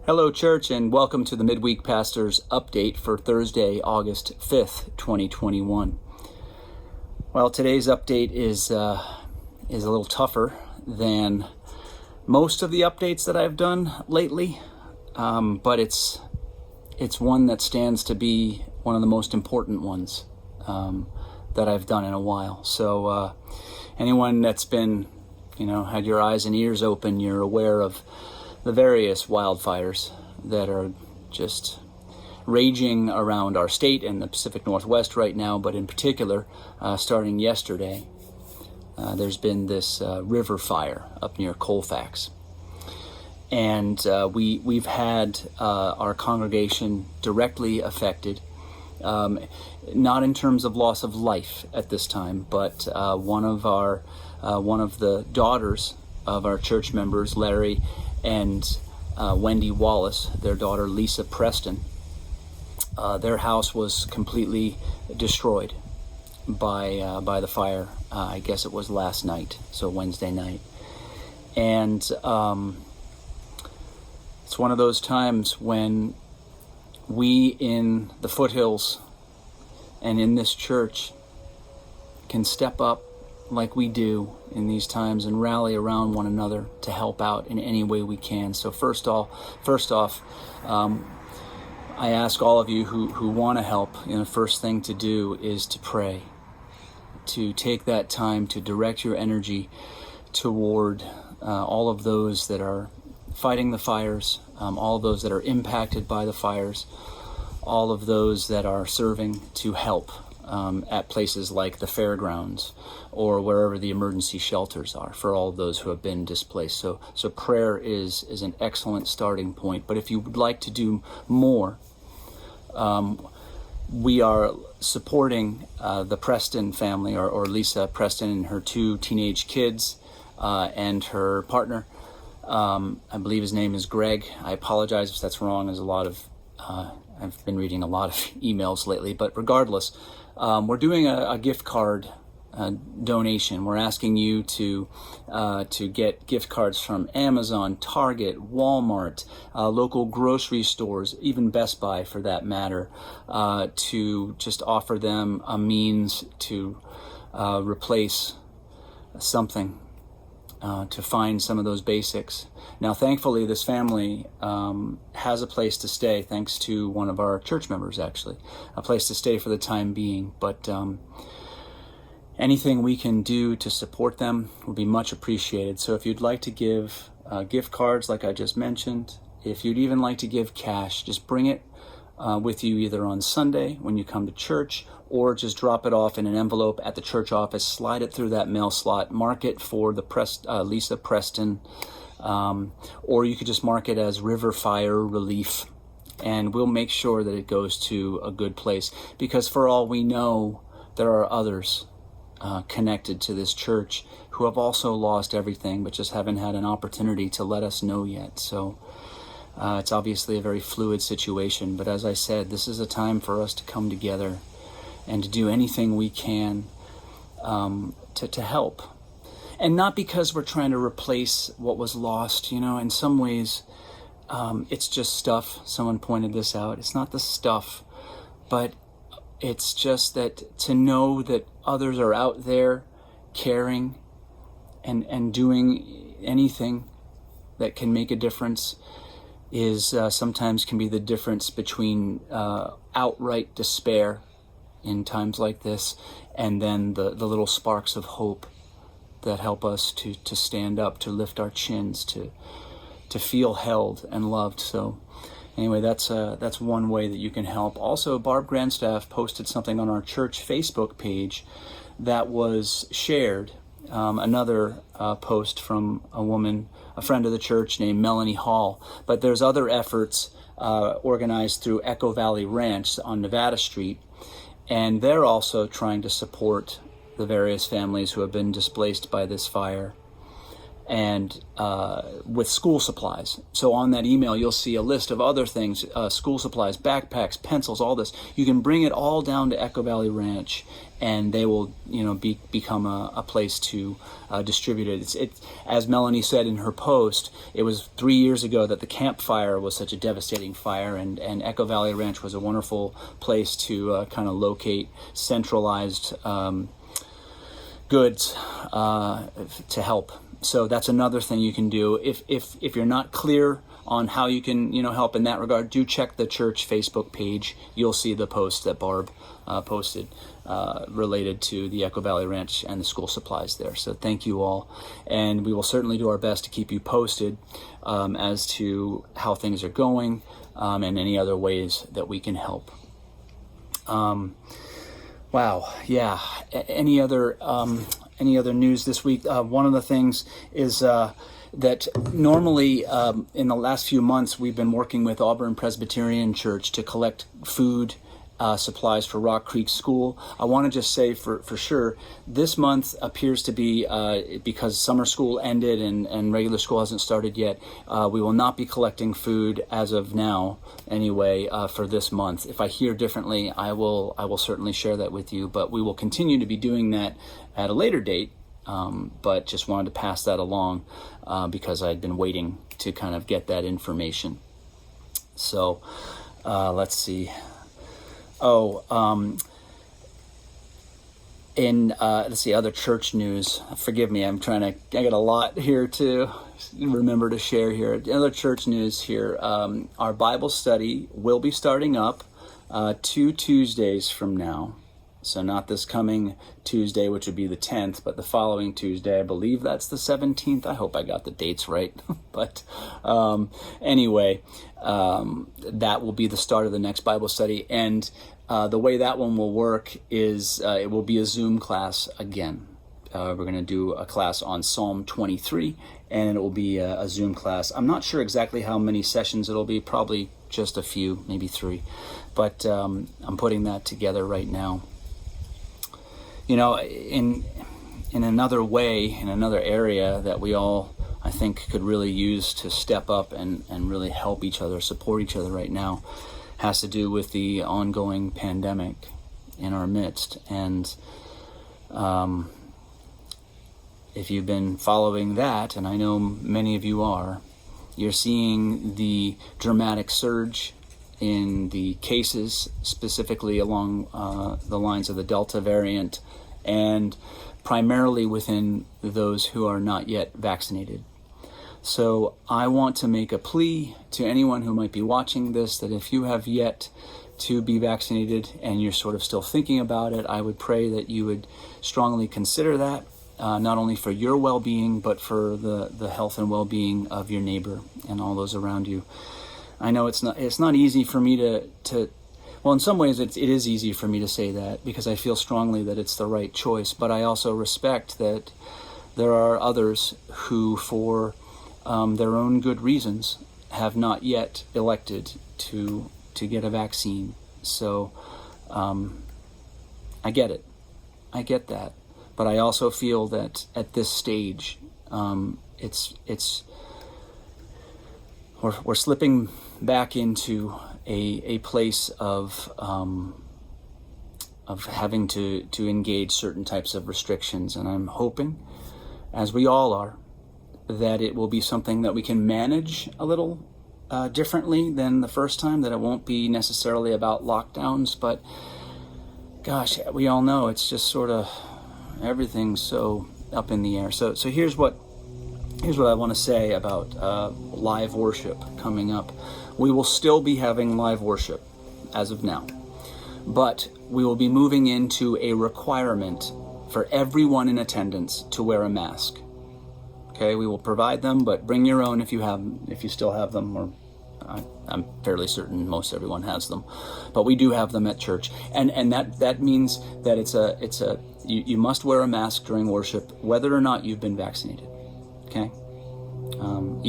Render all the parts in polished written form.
Hello, church, and welcome to the Midweek Pastor's Update for Thursday, August 5th, 2021. Well, today's update is a little tougher than most of the updates that I've done lately, but it's one that stands to be one of the most important ones that I've done in a while. So anyone that's been, had your eyes and ears open, you're aware of the various wildfires that are just raging around our state and the Pacific Northwest right now, but in particular, starting yesterday, there's been this river fire up near Colfax. And we've had our congregation directly affected, not in terms of loss of life at this time, but one of the daughters of our church members, Larry and Wendy Wallace, their daughter Lisa Preston, their house was completely destroyed by the fire. I guess it was last night, so Wednesday night. And it's one of those times when we in the foothills and in this church can step up like we do in these times and rally around one another to help out in any way we can. So first off, I ask all of you who want to help, the first thing to do is to pray, to take that time to direct your energy toward all of those that are fighting the fires, all of those that are impacted by the fires, all of those that are serving to help at places like the fairgrounds or wherever the emergency shelters are for all of those who have been displaced. So prayer is an excellent starting point. But if you would like to do more, we are supporting the Preston family, or Lisa Preston and her two teenage kids and her partner. I believe his name is Greg. I apologize if that's wrong. There's a lot of I've been reading a lot of emails lately, but regardless, we're doing a gift card donation. We're asking you to get gift cards from Amazon, Target, Walmart, local grocery stores, even Best Buy for that matter, to just offer them a means to replace something, to find some of those basics. Now, thankfully, this family has a place to stay, thanks to one of our church members, actually, a place to stay for the time being. But anything we can do to support them would be much appreciated. So if you'd like to give gift cards, like I just mentioned, if you'd even like to give cash, just bring it with you either on Sunday when you come to church, or just drop it off in an envelope at the church office, slide it through that mail slot, mark it for the Lisa Preston, or you could just mark it as River Fire Relief, and we'll make sure that it goes to a good place, because for all we know, there are others connected to this church who have also lost everything, but just haven't had an opportunity to let us know yet. So it's obviously a very fluid situation, but as I said, this is a time for us to come together and to do anything we can to help. And not because we're trying to replace what was lost. In some ways, it's just stuff. Someone pointed this out. It's not the stuff, but it's just that to know that others are out there caring and doing anything that can make a difference is sometimes can be the difference between outright despair in times like this, and then the little sparks of hope that help us to stand up, to lift our chins, to feel held and loved. So anyway, that's one way that you can help. Also, Barb Grandstaff posted something on our church Facebook page that was shared, another post from a friend of the church named Melanie Hall. But there's other efforts organized through Echo Valley Ranch on Nevada Street, and they're also trying to support the various families who have been displaced by this fire. and with school supplies. So on that email, you'll see a list of other things, school supplies, backpacks, pencils, all this. You can bring it all down to Echo Valley Ranch, and they will, become a place to distribute it. It's as Melanie said in her post, it was 3 years ago that the campfire was such a devastating fire, and Echo Valley Ranch was a wonderful place to kind of locate centralized goods to help. So that's another thing you can do. If you're not clear on how you can help in that regard, do check the church Facebook page. You'll see the post that Barb posted related to the Echo Valley Ranch and the school supplies there. So thank you all, and we will certainly do our best to keep you posted as to how things are going and any other ways that we can help. Wow, yeah. Any other news this week? One of the things is that normally in the last few months we've been working with Auburn Presbyterian Church to collect food supplies for Rock Creek School. I want to just say for sure, this month appears to be, because summer school ended and regular school hasn't started yet, we will not be collecting food as of now anyway for this month. If I hear differently, I will certainly share that with you, but we will continue to be doing that at a later date, but just wanted to pass that along because I'd been waiting to kind of get that information. So let's see. Let's see, other church news. Forgive me, I got a lot here to remember to share here. Other church news here. Our Bible study will be starting up 2 Tuesdays from now. So not this coming Tuesday, which would be the 10th, but the following Tuesday. I believe that's the 17th. I hope I got the dates right. But anyway, that will be the start of the next Bible study. And the way that one will work is it will be a Zoom class again. We're going to do a class on Psalm 23, and it will be a Zoom class. I'm not sure exactly how many sessions it'll be, probably just a few, maybe 3. But I'm putting that together right now. In another way, in another area that we all, I think, could really use to step up and really help each other, support each other right now, has to do with the ongoing pandemic in our midst. And if you've been following that, and I know many of you are, you're seeing the dramatic surge in the cases, specifically along the lines of the Delta variant, and primarily within those who are not yet vaccinated. So I want to make a plea to anyone who might be watching this, that if you have yet to be vaccinated and you're sort of still thinking about it, I would pray that you would strongly consider that, not only for your well-being, but for the health and well-being of your neighbor and all those around you. I know it's not easy for me to well, in some ways it is easy for me to say that because I feel strongly that it's the right choice, but I also respect that there are others who, for their own good reasons, have not yet elected to get a vaccine. So I get it. I get that. But I also feel that at this stage, we're slipping back into a place of having to engage certain types of restrictions, and I'm hoping, as we all are, that it will be something that we can manage a little differently than the first time, that it won't be necessarily about lockdowns, but gosh, we all know it's just sort of everything's so up in the air. So here's what I want to say about live worship coming up. We will still be having live worship as of now, but we will be moving into a requirement for everyone in attendance to wear a mask. Okay, we will provide them, but bring your own if you still have them, or I'm fairly certain most everyone has them, but we do have them at church, and that means that you must wear a mask during worship, whether or not you've been vaccinated. Okay,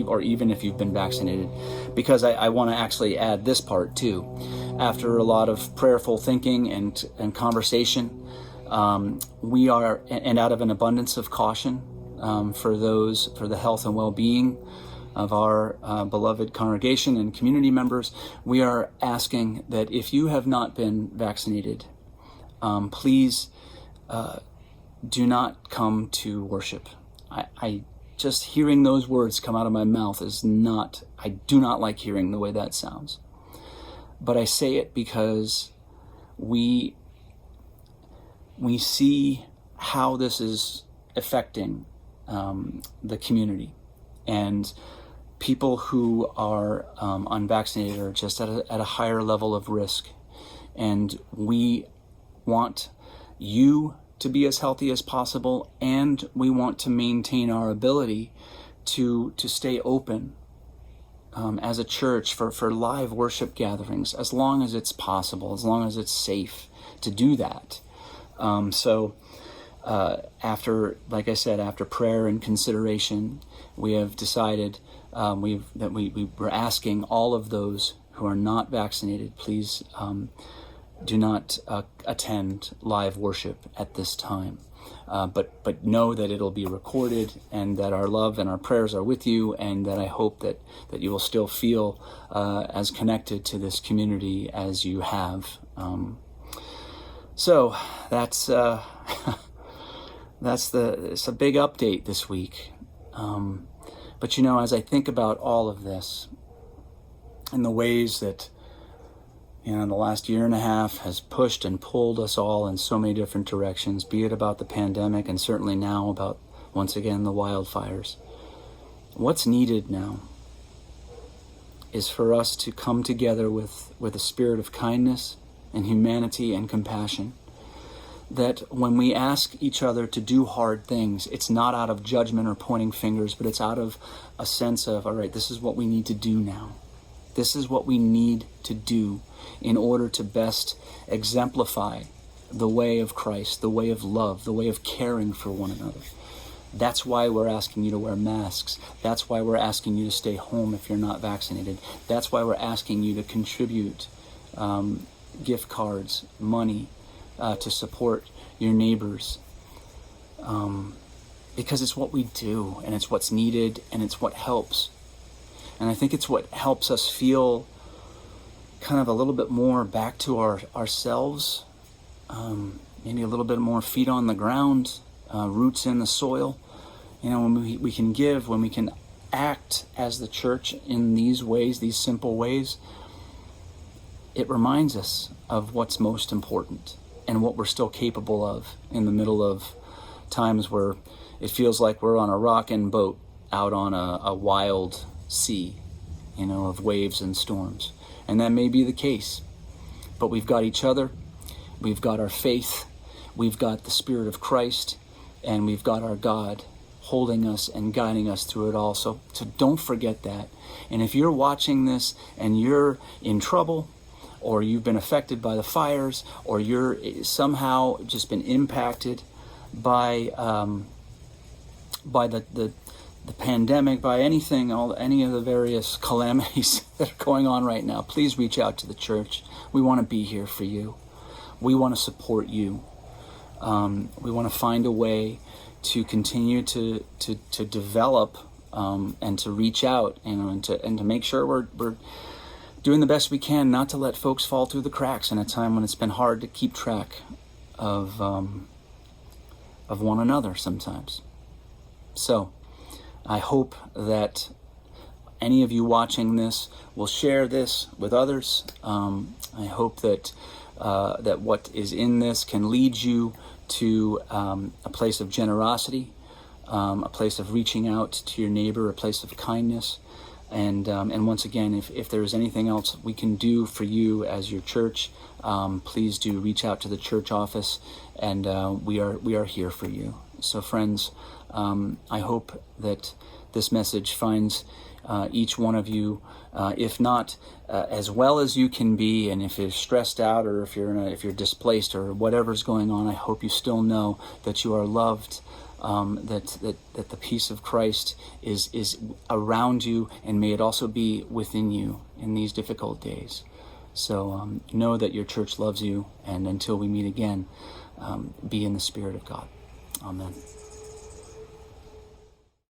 or even if you've been vaccinated, because I want to actually add this part too. After a lot of prayerful thinking and conversation, we are, and out of an abundance of caution, for the health and well-being of our beloved congregation and community members. We are asking that if you have not been vaccinated, please do not come to worship. I just hearing those words come out of my mouth I do not like hearing the way that sounds. But I say it because we see how this is affecting the community, and people who are unvaccinated are just at a higher level of risk. And we want you to be as healthy as possible, and we want to maintain our ability to stay open as a church for live worship gatherings, as long as it's possible, as long as it's safe to do that. Like I said, after prayer and consideration, we have decided we're asking all of those who are not vaccinated, please do not attend live worship at this time. But know that it'll be recorded, and that our love and our prayers are with you, and that I hope that you will still feel as connected to this community as you have. So that's it's a big update this week. But as I think about all of this and the ways that the last year and a half has pushed and pulled us all in so many different directions, be it about the pandemic and certainly now about, once again, the wildfires. What's needed now is for us to come together with a spirit of kindness and humanity and compassion. That when we ask each other to do hard things, it's not out of judgment or pointing fingers, but it's out of a sense of, all right, this is what we need to do now. This is what we need to do in order to best exemplify the way of Christ, the way of love, the way of caring for one another. That's why we're asking you to wear masks. That's why we're asking you to stay home if you're not vaccinated. That's why we're asking you to contribute gift cards, money, to support your neighbors. Because it's what we do, and it's what's needed, and it's what helps. And I think it's what helps us feel kind of a little bit more back to ourselves, maybe a little bit more feet on the ground, roots in the soil. When we can give, when we can act as the church in these ways, these simple ways, it reminds us of what's most important and what we're still capable of in the middle of times where it feels like we're on a rocking boat out on a wild sea, of waves and storms. And that may be the case, but we've got each other, we've got our faith, we've got the Spirit of Christ, and we've got our God holding us and guiding us through it all. So don't forget that. And if you're watching this and you're in trouble, or you've been affected by the fires, or you're somehow just been impacted by the pandemic, by any of the various calamities that are going on right now, please reach out to the church. We want to be here for you. We want to support you. We want to find a way to continue to develop and to reach out, and to make sure we're doing the best we can not to let folks fall through the cracks in a time when it's been hard to keep track of one another sometimes. So I hope that any of you watching this will share this with others. I hope that what is in this can lead you to a place of generosity, a place of reaching out to your neighbor, a place of kindness. And once again, if there is anything else we can do for you as your church, please do reach out to the church office, and we are here for you. So friends, I hope that this message finds each one of you, if not as well as you can be, and if you're stressed out, or if you're displaced, or whatever's going on, I hope you still know that you are loved. That the peace of Christ is around you, and may it also be within you in these difficult days. So know that your church loves you, and until we meet again, be in the Spirit of God. Amen.